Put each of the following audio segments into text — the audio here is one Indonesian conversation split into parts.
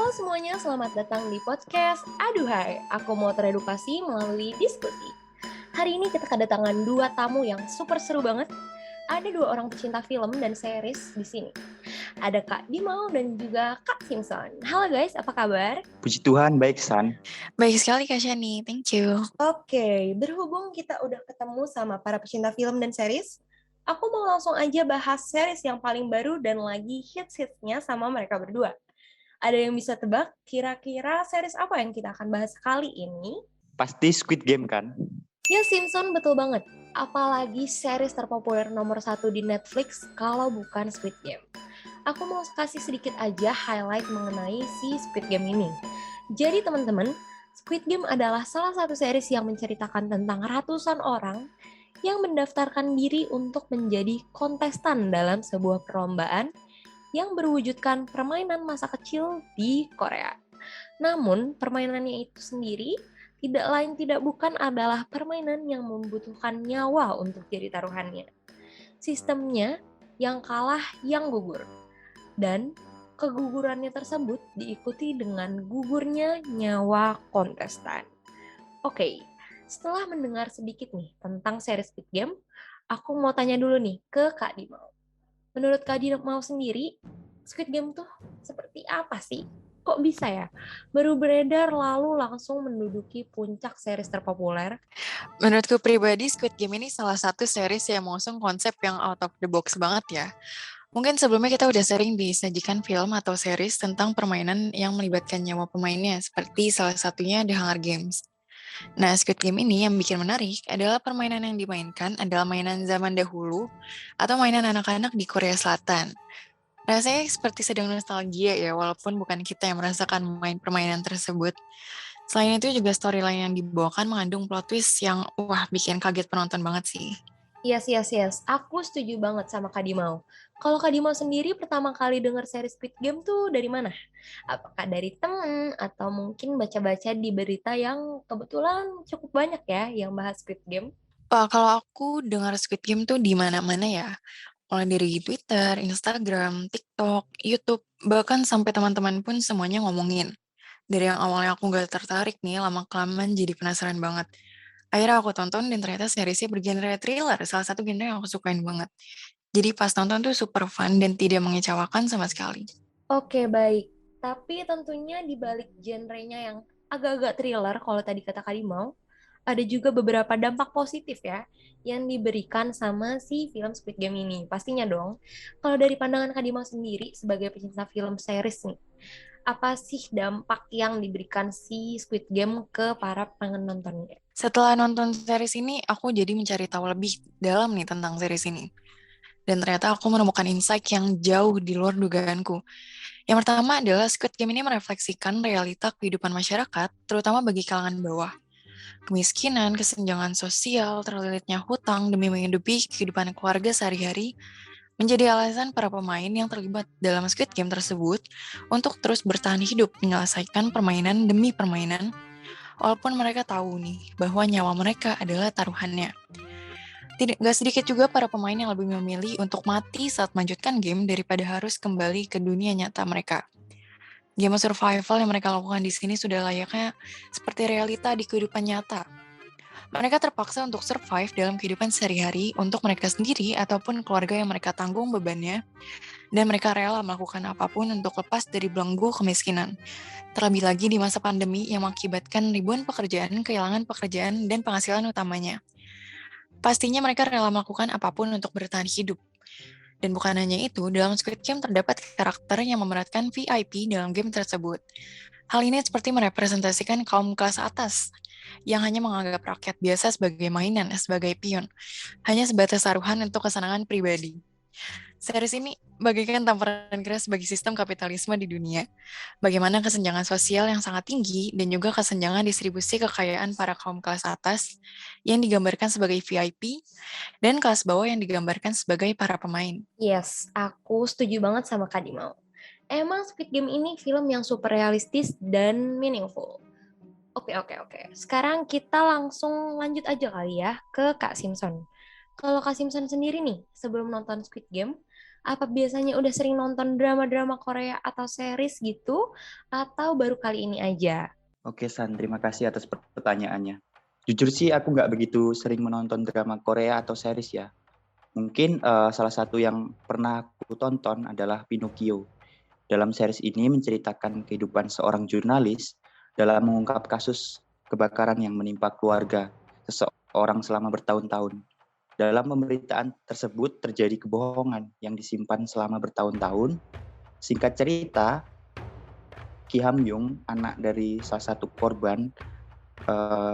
Halo semuanya, selamat datang di podcast Aduhai. Aku mau teredukasi melalui diskusi. Hari ini kita kedatangan dua tamu yang super seru banget. Ada dua orang pecinta film dan series di sini. Ada Kak Dimau dan juga Kak Simpson. Halo guys, apa kabar? Puji Tuhan, baik San. Baik sekali Kak Shani, thank you. Oke, berhubung kita udah ketemu sama para pecinta film dan series, aku mau langsung aja bahas series yang paling baru dan lagi hits-hitsnya sama mereka berdua. Ada yang bisa tebak kira-kira series apa yang kita akan bahas kali ini? Pasti Squid Game kan? Ya Simpson, betul banget. Apalagi series terpopuler nomor 1 di Netflix kalau bukan Squid Game. Aku mau kasih sedikit aja highlight mengenai si Squid Game ini. Jadi teman-teman, Squid Game adalah salah satu series yang menceritakan tentang ratusan orang yang mendaftarkan diri untuk menjadi kontestan dalam sebuah perlombaan yang berwujudkan permainan masa kecil di Korea. Namun, permainannya itu sendiri tidak lain tidak bukan adalah permainan yang membutuhkan nyawa untuk jadi taruhannya. Sistemnya yang kalah yang gugur. Dan kegugurannya tersebut diikuti dengan gugurnya nyawa kontestan. Oke, setelah mendengar sedikit nih tentang series Squid Game, aku mau tanya dulu nih ke Kak Dimau. Menurut Kak Dimau sendiri, Squid Game tuh seperti apa sih? Kok bisa ya? Baru beredar lalu langsung menduduki puncak series terpopuler. Menurutku pribadi Squid Game ini salah satu series yang mengusung konsep yang out of the box banget ya. Mungkin sebelumnya kita udah sering disajikan film atau series tentang permainan yang melibatkan nyawa pemainnya, seperti salah satunya The Hunger Games. Nah, Squid Game ini yang bikin menarik adalah permainan yang dimainkan adalah mainan zaman dahulu atau mainan anak-anak di Korea Selatan. Rasanya seperti sedang nostalgia ya, walaupun bukan kita yang merasakan main permainan tersebut. Selain itu juga storyline yang dibawakan mengandung plot twist yang bikin kaget penonton banget sih. Yes. Aku setuju banget sama Kak Dimau. Kalau Kak Dimau sendiri pertama kali dengar series Squid Game tuh dari mana? Apakah dari temen atau mungkin baca-baca di berita yang kebetulan cukup banyak ya yang bahas Squid Game? Kalau aku dengar Squid Game tuh di mana-mana ya. Mulai dari Twitter, Instagram, TikTok, YouTube, bahkan sampai teman-teman pun semuanya ngomongin. Dari yang awalnya aku gak tertarik nih, lama-kelamaan jadi penasaran banget. Akhirnya aku tonton dan ternyata seriesnya bergenre thriller, salah satu genre yang aku sukain banget. Jadi pas nonton tuh super fun dan tidak mengecewakan sama sekali. Oke, baik. Tapi tentunya di balik genrenya yang agak-agak thriller, kalau tadi kata Kak Dimau, ada juga beberapa dampak positif ya yang diberikan sama si film Squid Game ini. Pastinya dong. Kalau dari pandangan Kak Dimau sendiri sebagai pecinta film series nih, apa sih dampak yang diberikan si Squid Game ke para penontonnya? Setelah nonton series ini, aku jadi mencari tahu lebih dalam nih tentang series ini. Dan ternyata aku menemukan insight yang jauh di luar dugaanku. Yang pertama adalah Squid Game ini merefleksikan realita kehidupan masyarakat, terutama bagi kalangan bawah. Kemiskinan, kesenjangan sosial, terlilitnya hutang demi menghidupi kehidupan keluarga sehari-hari menjadi alasan para pemain yang terlibat dalam Squid Game tersebut untuk terus bertahan hidup menyelesaikan permainan demi permainan, walaupun mereka tahu nih bahwa nyawa mereka adalah taruhannya. Gak sedikit juga para pemain yang lebih memilih untuk mati saat melanjutkan game daripada harus kembali ke dunia nyata mereka. Game survival yang mereka lakukan di sini sudah layaknya seperti realita di kehidupan nyata. Mereka terpaksa untuk survive dalam kehidupan sehari-hari untuk mereka sendiri ataupun keluarga yang mereka tanggung bebannya, dan mereka rela melakukan apapun untuk lepas dari belenggu kemiskinan. Terlebih lagi di masa pandemi yang mengakibatkan ribuan pekerjaan kehilangan pekerjaan dan penghasilan utamanya. Pastinya mereka rela melakukan apapun untuk bertahan hidup. Dan bukan hanya itu, dalam Squid Game terdapat karakter yang memerankan VIP dalam game tersebut. Hal ini seperti merepresentasikan kaum kelas atas yang hanya menganggap rakyat biasa sebagai mainan, sebagai pion, hanya sebatas taruhan untuk kesenangan pribadi. Series ini bagaikan tamparan keras bagi sistem kapitalisme di dunia, bagaimana kesenjangan sosial yang sangat tinggi dan juga kesenjangan distribusi kekayaan para kaum kelas atas yang digambarkan sebagai VIP dan kelas bawah yang digambarkan sebagai para pemain. Yes, aku setuju banget sama Kak Dimau. Emang Squid Game ini film yang super realistis dan meaningful. Oke. Sekarang kita langsung lanjut aja kali ya ke Kak Simpson. Kalau Kak Simpson sendiri nih, sebelum nonton Squid Game, Apa biasanya udah sering nonton drama-drama Korea atau series gitu, atau baru kali ini aja? Oke, San, terima kasih atas pertanyaannya. Jujur sih aku nggak begitu sering menonton drama Korea atau series ya. Mungkin salah satu yang pernah aku tonton adalah Pinocchio. Dalam series ini menceritakan kehidupan seorang jurnalis dalam mengungkap kasus kebakaran yang menimpa keluarga seseorang selama bertahun-tahun. Dalam pemberitaan tersebut terjadi kebohongan yang disimpan selama bertahun-tahun. Singkat cerita, Ki Ham Young, anak dari salah satu korban,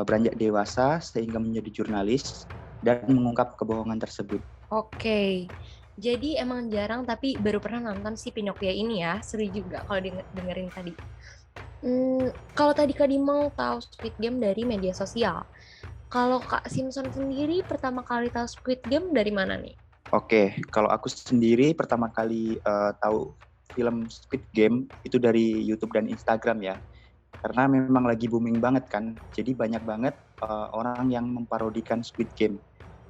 beranjak dewasa sehingga menjadi jurnalis dan mengungkap kebohongan tersebut. Oke, jadi emang jarang tapi baru pernah nonton si Pinocchio ini ya, seru juga kalau dengerin tadi. Kalau tadi Kak mau tahu Squid Game dari media sosial, kalau Kak Simpson sendiri pertama kali tahu Squid Game dari mana nih? Oke, kalau aku sendiri pertama kali tahu film Squid Game itu dari YouTube dan Instagram ya. Karena memang lagi booming banget kan. Jadi banyak banget orang yang memparodikan Squid Game.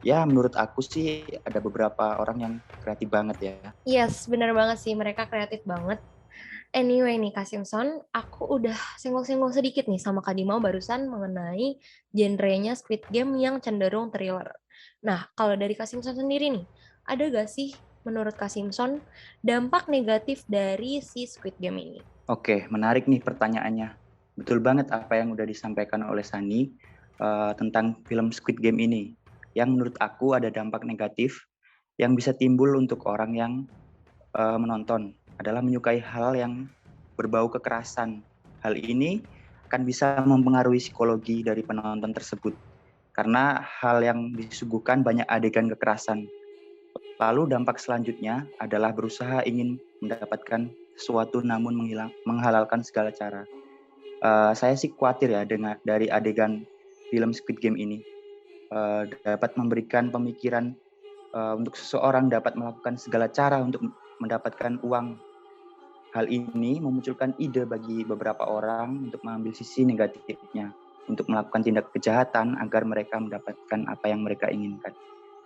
Ya, menurut aku sih ada beberapa orang yang kreatif banget ya. Yes, bener banget sih, mereka kreatif banget. Anyway nih Kak Simpson, aku udah senggol-senggol sedikit nih sama Kak Dimau barusan mengenai genrenya Squid Game yang cenderung thriller. Nah, kalau dari Kak Simpson sendiri nih, ada gak sih menurut Kak Simpson dampak negatif dari si Squid Game ini? Oke, menarik nih pertanyaannya. Betul banget apa yang udah disampaikan oleh Sani tentang film Squid Game ini. Yang menurut aku ada dampak negatif yang bisa timbul untuk orang yang menonton adalah menyukai hal yang berbau kekerasan. Hal ini akan bisa mempengaruhi psikologi dari penonton tersebut karena hal yang disuguhkan banyak adegan kekerasan. Lalu dampak selanjutnya adalah berusaha ingin mendapatkan sesuatu namun menghalalkan segala cara. Saya sih khawatir ya dengan dari adegan film Squid Game ini dapat memberikan pemikiran untuk seseorang dapat melakukan segala cara untuk mendapatkan uang. Hal ini memunculkan ide bagi beberapa orang untuk mengambil sisi negatifnya, untuk melakukan tindak kejahatan agar mereka mendapatkan apa yang mereka inginkan.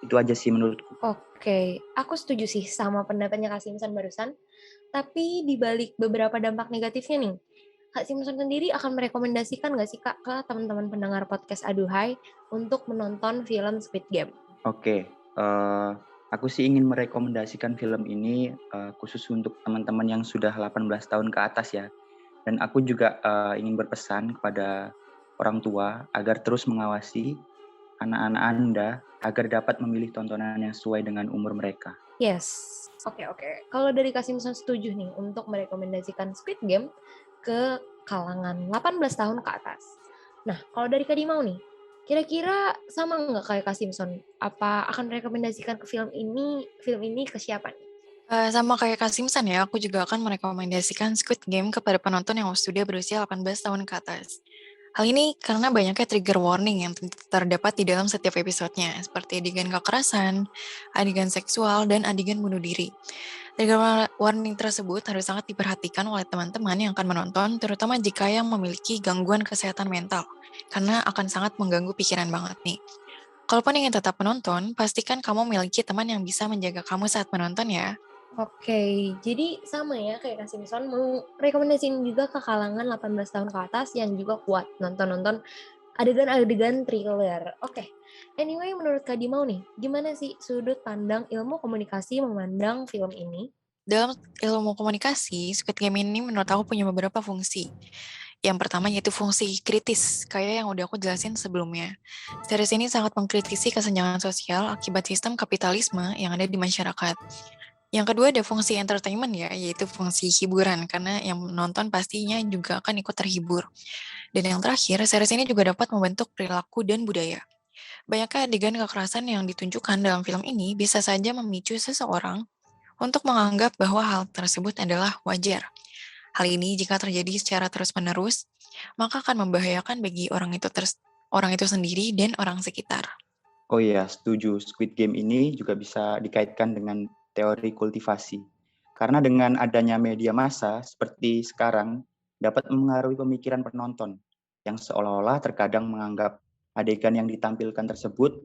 Itu aja sih menurutku. Oke, aku setuju sih sama pendapatnya Kak Simpson barusan. Tapi di balik beberapa dampak negatifnya nih, Kak Simpson sendiri akan merekomendasikan nggak sih Kak ke teman-teman pendengar podcast Aduhai untuk menonton film Squid Game? Oke, aku sih ingin merekomendasikan film ini khusus untuk teman-teman yang sudah 18 tahun ke atas ya. Dan aku juga ingin berpesan kepada orang tua agar terus mengawasi anak-anak Anda agar dapat memilih tontonan yang sesuai dengan umur mereka. Yes, oke. Kalau dari Kak Simpson setuju nih untuk merekomendasikan Squid Game ke kalangan 18 tahun ke atas. Nah, kalau dari Kak Dimau nih, kira-kira sama nggak kayak Kak Simpson? Apa akan merekomendasikan ke film ini ke siapa nih? Sama kayak Kak Simpson ya, aku juga akan merekomendasikan Squid Game kepada penonton yang sudah berusia 18 tahun ke atas. Hal ini karena banyaknya trigger warning yang terdapat di dalam setiap episodenya, seperti adegan kekerasan, adegan seksual, dan adegan bunuh diri. Trigger warning tersebut harus sangat diperhatikan oleh teman-teman yang akan menonton, terutama jika yang memiliki gangguan kesehatan mental, karena akan sangat mengganggu pikiran banget nih. Kalaupun ingin tetap menonton, pastikan kamu memiliki teman yang bisa menjaga kamu saat menonton ya. Oke, jadi sama ya kayak Kak Simpson, mau rekomendasiin juga ke kalangan 18 tahun ke atas yang juga kuat nonton-nonton adegan-adegan thriller. Oke, anyway menurut Kak Dimau nih, gimana sih sudut pandang ilmu komunikasi memandang film ini? Dalam ilmu komunikasi, Squid Game ini menurut aku punya beberapa fungsi. Yang pertama yaitu fungsi kritis, kayak yang udah aku jelasin sebelumnya. Series ini sangat mengkritisi kesenjangan sosial akibat sistem kapitalisme yang ada di masyarakat. Yang kedua ada fungsi entertainment ya, yaitu fungsi hiburan, karena yang menonton pastinya juga akan ikut terhibur. Dan yang terakhir, series ini juga dapat membentuk perilaku dan budaya. Banyak adegan kekerasan yang ditunjukkan dalam film ini bisa saja memicu seseorang untuk menganggap bahwa hal tersebut adalah wajar. Hal ini jika terjadi secara terus-menerus, maka akan membahayakan bagi orang itu sendiri dan orang sekitar. Oh iya, setuju. Squid Game ini juga bisa dikaitkan dengan teori kultivasi. Karena dengan adanya media massa seperti sekarang dapat mengaruhi pemikiran penonton yang seolah-olah terkadang menganggap adegan yang ditampilkan tersebut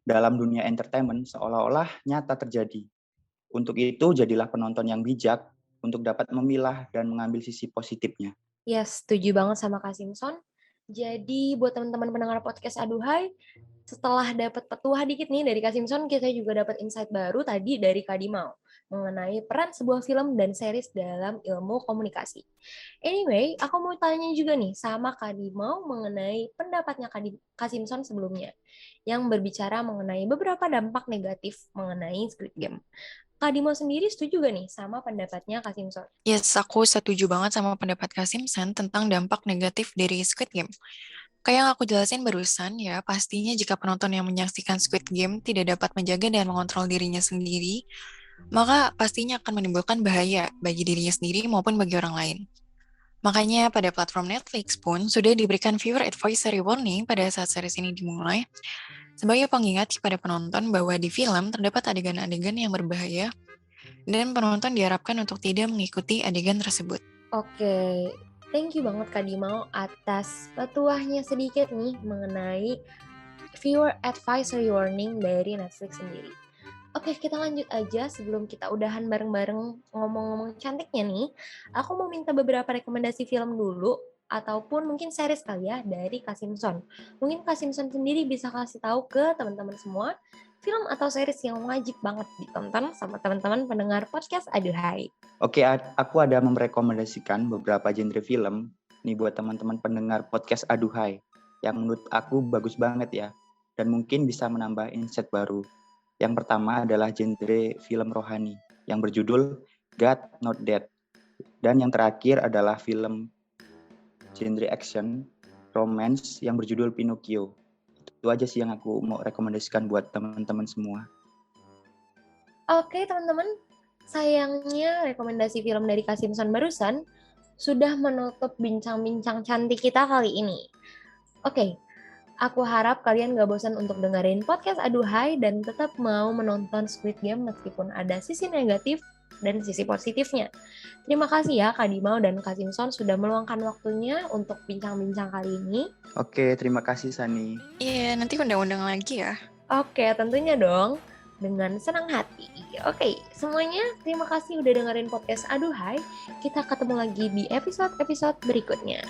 dalam dunia entertainment seolah-olah nyata terjadi. Untuk itu, jadilah penonton yang bijak untuk dapat memilah dan mengambil sisi positifnya. Ya, setuju banget sama Kak Simpson. Jadi buat teman-teman pendengar podcast Aduhai, setelah dapat petuah dikit nih dari Kak Simpson, kita juga dapat insight baru tadi dari Kak Dimau mengenai peran sebuah film dan series dalam ilmu komunikasi. Anyway, aku mau tanya juga nih sama Kak Dimau mengenai pendapatnya Kak Simpson sebelumnya yang berbicara mengenai beberapa dampak negatif mengenai Squid Game. Kak Dimau sendiri setuju gak nih sama pendapatnya Kak Simpson? Yes, aku setuju banget sama pendapat Kak Simpson tentang dampak negatif dari Squid Game. Kayak yang aku jelasin barusan ya, pastinya jika penonton yang menyaksikan Squid Game tidak dapat menjaga dan mengontrol dirinya sendiri, maka pastinya akan menimbulkan bahaya bagi dirinya sendiri maupun bagi orang lain. Makanya pada platform Netflix pun sudah diberikan viewer advisory warning pada saat series ini dimulai, sebagai pengingat kepada penonton bahwa di film terdapat adegan-adegan yang berbahaya dan penonton diharapkan untuk tidak mengikuti adegan tersebut. Oke, thank you banget Kak Dimau atas petuahnya sedikit nih mengenai viewer advisory warning dari Netflix sendiri. Oke, kita lanjut aja sebelum kita udahan bareng-bareng ngomong-ngomong cantiknya nih. Aku mau minta beberapa rekomendasi film dulu ataupun mungkin series kali ya dari Kak Simpson. Mungkin Kak Simpson sendiri bisa kasih tahu ke teman-teman semua film atau series yang wajib banget ditonton sama teman-teman pendengar podcast Aduhai. Oke, aku ada merekomendasikan beberapa genre film nih buat teman-teman pendengar podcast Aduhai yang menurut aku bagus banget ya dan mungkin bisa menambah insight baru. Yang pertama adalah genre film rohani yang berjudul God Not Dead. Dan yang terakhir adalah film genre action romance yang berjudul Pinocchio. Itu aja sih yang aku mau rekomendasikan buat teman-teman semua. Oke teman-teman, sayangnya rekomendasi film dari Kak Simpson barusan sudah menutup bincang-bincang cantik kita kali ini. Oke, aku harap kalian gak bosan untuk dengerin podcast Aduhai dan tetap mau menonton Squid Game meskipun ada sisi negatif dan sisi positifnya. Terima kasih ya Kak Dimau dan Kak Simpson sudah meluangkan waktunya untuk bincang-bincang kali ini. Oke, terima kasih Sani. Iya, nanti undang-undang lagi ya. Oke, tentunya dong. Dengan senang hati. Oke, semuanya terima kasih udah dengerin podcast Aduhai. Kita ketemu lagi di episode-episode berikutnya.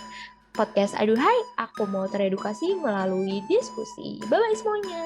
Podcast Aduhai, aku mau teredukasi melalui diskusi. Bye-bye semuanya.